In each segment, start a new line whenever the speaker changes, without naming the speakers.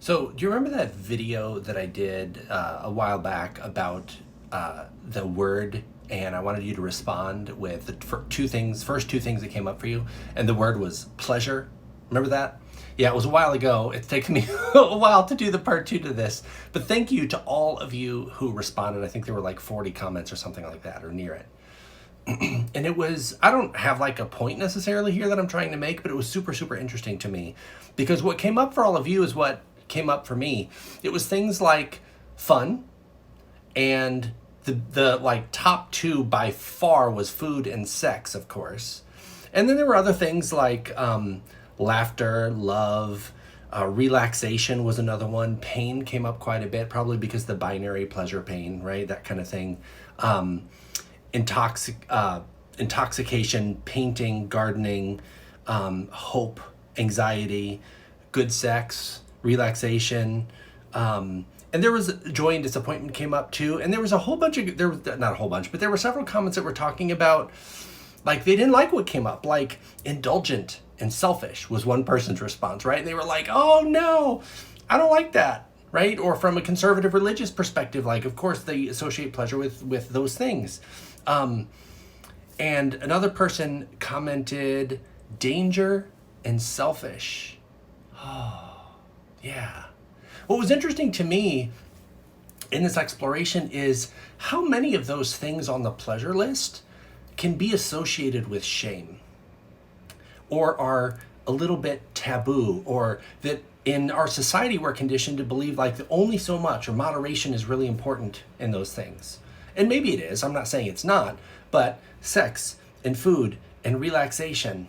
So, do you remember that video that I did a while back about the word? And I wanted you to respond with the first two things that came up for you. And the word was pleasure. Remember that? Yeah, it was a while ago. It's taken me a while to do the part two to this. But thank you to all of you who responded. I think there were like 40 comments or something like that, or near it. And it was, I don't have like a point necessarily here that I'm trying to make, but it was super, super interesting to me because what came up for all of you is what came up for me. It was things like fun, and the like top two by far was food and sex, of course. And then there were other things like laughter, love, relaxation was another one. Pain came up quite a bit, probably because the binary pleasure pain, right? That kind of thing. Intoxication, painting, gardening, hope, anxiety, good sex, relaxation, and there was joy and disappointment came up too. And there was a whole bunch of, there was not a whole bunch, but there were several comments that were talking about like they didn't like what came up, like indulgent and selfish was one person's response, right? And they were like, oh no, I don't like that, right? Or from a conservative religious perspective, like of course they associate pleasure with those things. And another person commented danger and selfish. Oh, yeah. What was interesting to me in this exploration is how many of those things on the pleasure list can be associated with shame or are a little bit taboo, or that in our society we're conditioned to believe like that only so much or moderation is really important in those things. And maybe it is, I'm not saying it's not, but sex and food and relaxation,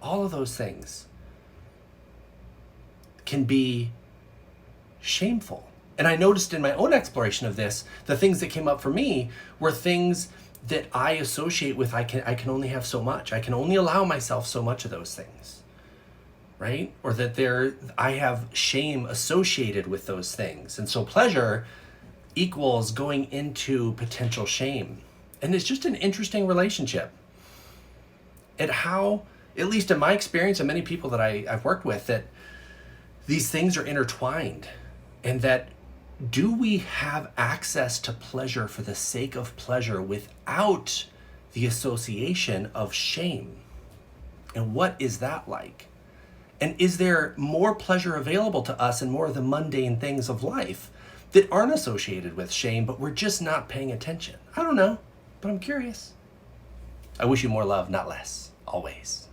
all of those things can be shameful. And I noticed in my own exploration of this, the things that came up for me were things that I associate with I can only have so much. I can only allow myself so much of those things, right? Or that I have shame associated with those things. And so pleasure equals going into potential shame. And it's just an interesting relationship. And how, at least in my experience and many people that I've worked with, that these things are intertwined, and that do we have access to pleasure for the sake of pleasure without the association of shame? And what is that like? And is there more pleasure available to us in more of the mundane things of life that aren't associated with shame, but we're just not paying attention? I don't know, but I'm curious. I wish you more love, not less, always.